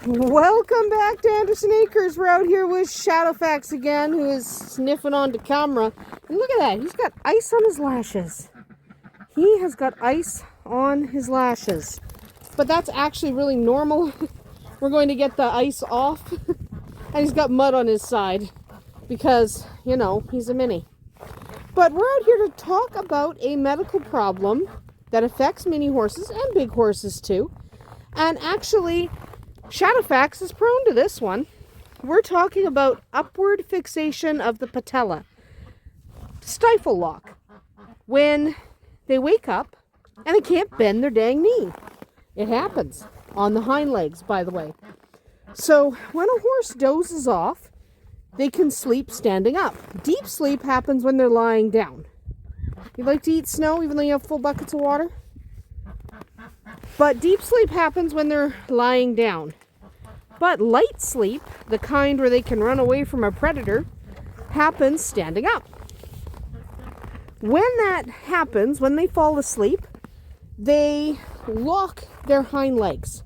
Welcome back to Andersen Acres. We're out here with Shadowfax again, who is sniffing onto camera. And look at that, he's got ice on his lashes. He has got ice on his lashes. But that's actually really normal. We're going to get the ice off. And he's got mud on his side because, you know, he's a mini. But we're out here to talk about a medical problem that affects mini horses and big horses too. And actually, Shadowfax is prone to this one. We're talking about upward fixation of the patella. Stifle lock. When they wake up and they can't bend their dang knee. It happens on the hind legs, by the way. So when a horse dozes off, they can sleep standing up. Deep sleep happens when they're lying down. You like to eat snow even though you have full buckets of water? But deep sleep happens when they're lying down. But light sleep, the kind where they can run away from a predator, happens standing up. When that happens, when they fall asleep, they lock their hind legs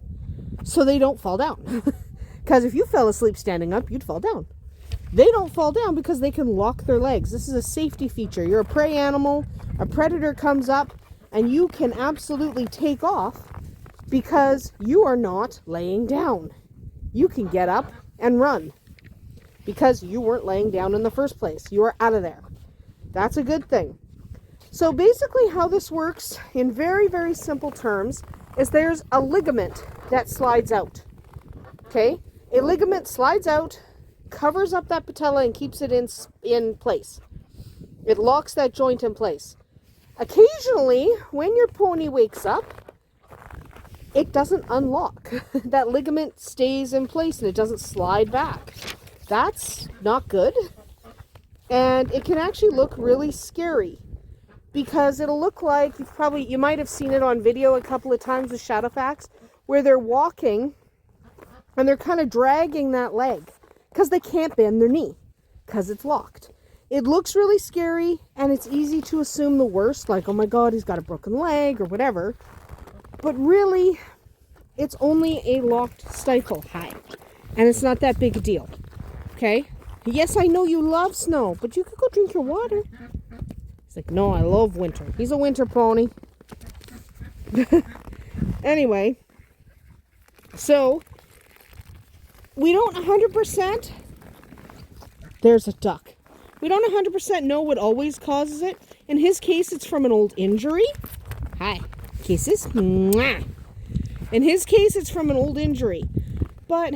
so they don't fall down. Because if you fell asleep standing up, you'd fall down. They don't fall down because they can lock their legs. This is a safety feature. You're a prey animal, a predator comes up, and you can absolutely take off because you are not laying down. You can get up and run because you weren't laying down in the first place. You are out of there. That's a good thing. So basically how this works in very, very simple terms is there's a ligament that slides out. Okay? A ligament slides out, covers up that patella and keeps it in place. It locks that joint in place. Occasionally, when your pony wakes up, it doesn't unlock. That ligament stays in place and it doesn't slide back. That's not good. And it can actually look really scary because it'll look like you might have seen it on video a couple of times with Shadowfax where they're walking and they're kind of dragging that leg because they can't bend their knee because it's locked. It looks really scary and it's easy to assume the worst, like, oh my God, he's got a broken leg or whatever. But really, it's only a locked stifle. Hi. And it's not that big a deal. Okay? Yes, I know you love snow, but you could go drink your water. He's like, no, I love winter. He's a winter pony. Anyway, so we don't 100%, there's a duck. We don't 100% know what always causes it. In his case, it's from an old injury. Hi. Kisses. Mwah. In his case, it's from an old injury. But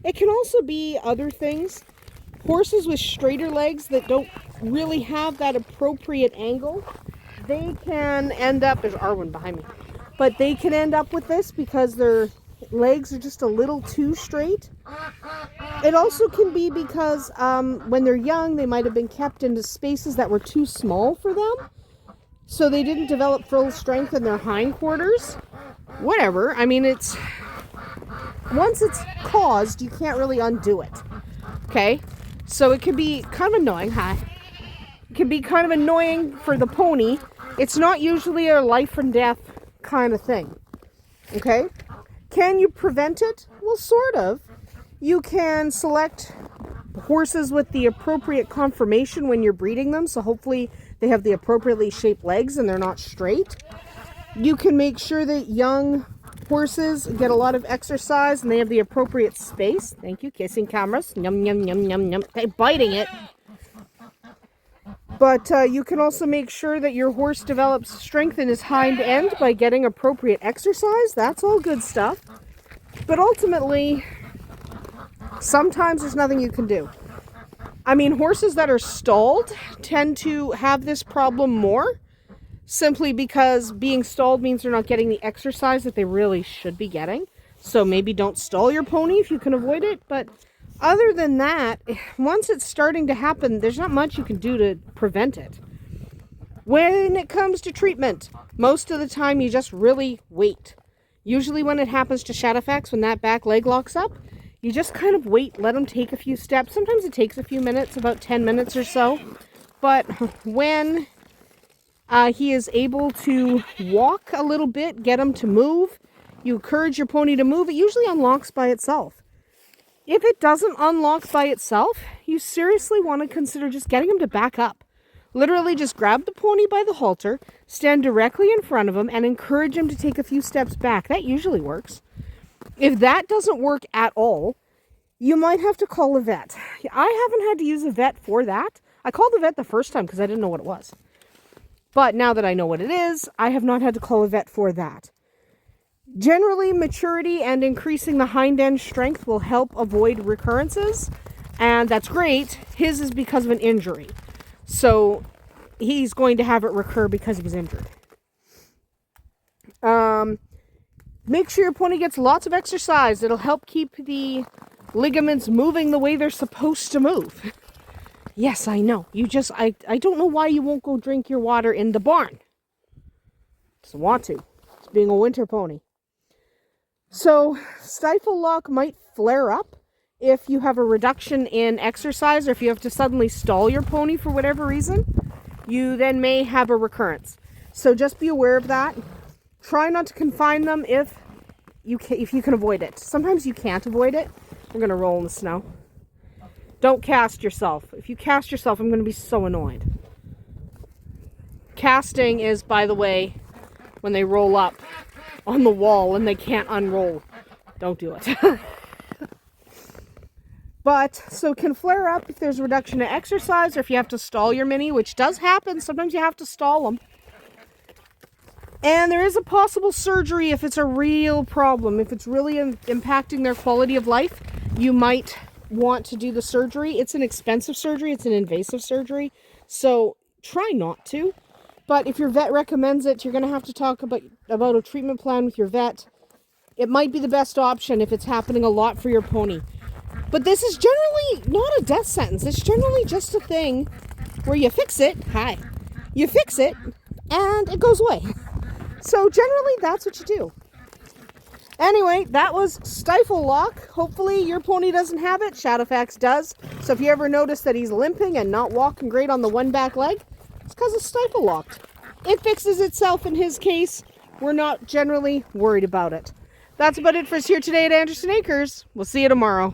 it can also be other things. Horses with straighter legs that don't really have that appropriate angle, they can end up, there's Arwen behind me, but they can end up with this because their legs are just a little too straight. It also can be because when they're young, they might have been kept into spaces that were too small for them. So they didn't develop full strength in their hindquarters. Whatever. I mean, once it's caused, you can't really undo it. Okay? So it can be kind of annoying. Hi. It can be kind of annoying for the pony. It's not usually a life and death kind of thing. Okay? Can you prevent it? Well, sort of. You can select horses with the appropriate conformation when you're breeding them. So hopefully they have the appropriately shaped legs and they're not straight. You can make sure that young horses get a lot of exercise and they have the appropriate space. Thank you. Kissing cameras. Yum, yum, yum, yum, yum. Okay, biting it. But you can also make sure that your horse develops strength in his hind end by getting appropriate exercise. That's all good stuff. But ultimately, sometimes there's nothing you can do. I mean, horses that are stalled tend to have this problem more, simply because being stalled means they're not getting the exercise that they really should be getting. So maybe don't stall your pony if you can avoid it. But other than that, once it's starting to happen, there's not much you can do to prevent it. When it comes to treatment, most of the time you just really wait. Usually when it happens to Shadowfax, when that back leg locks up, you just kind of wait, let him take a few steps. Sometimes it takes a few minutes, about 10 minutes or so. But when he is able to walk a little bit, get him to move, You encourage your pony to move, it usually unlocks by itself. If it doesn't unlock by itself, you seriously want to consider just getting him to back up. Literally just grab the pony by the halter, stand directly in front of him, and encourage him to take a few steps back. That usually works. If that doesn't work at all, you might have to call a vet. I haven't had to use a vet for that. I called the vet the first time because I didn't know what it was. But now that I know what it is, I have not had to call a vet for that. Generally, maturity and increasing the hind end strength will help avoid recurrences, and that's great. His is because of an injury. So he's going to have it recur because he was injured. Make sure your pony gets lots of exercise. It'll help keep the ligaments moving the way they're supposed to move. Yes, I know. I don't know why you won't go drink your water in the barn. Doesn't want to. It's being a winter pony. So, stifle lock might flare up if you have a reduction in exercise, or if you have to suddenly stall your pony for whatever reason. You then may have a recurrence. So just be aware of that. Try not to confine them if you can avoid it. Sometimes you can't avoid it. We're going to roll in the snow. Don't cast yourself. If you cast yourself, I'm going to be so annoyed. Casting is, by the way, when they roll up on the wall and they can't unroll. Don't do it. But, so it can flare up if there's a reduction in exercise, or if you have to stall your mini, which does happen. Sometimes you have to stall them. And there is a possible surgery if it's a real problem. If it's really impacting their quality of life, you might want to do the surgery. It's an expensive surgery. It's an invasive surgery. So try not to. But if your vet recommends it, you're going to have to talk about a treatment plan with your vet. It might be the best option if it's happening a lot for your pony. But this is generally not a death sentence. It's generally just a thing where you fix it. You fix it and it goes away. So generally that's what you do. Anyway, that was stifle lock. Hopefully your pony doesn't have it. Shadowfax does. So if you ever notice that he's limping and not walking great on the one back leg, it's because it's stifle locked. It fixes itself in his case. We're not generally worried about it. That's about it for us here today at Andersen Acres. We'll see you tomorrow.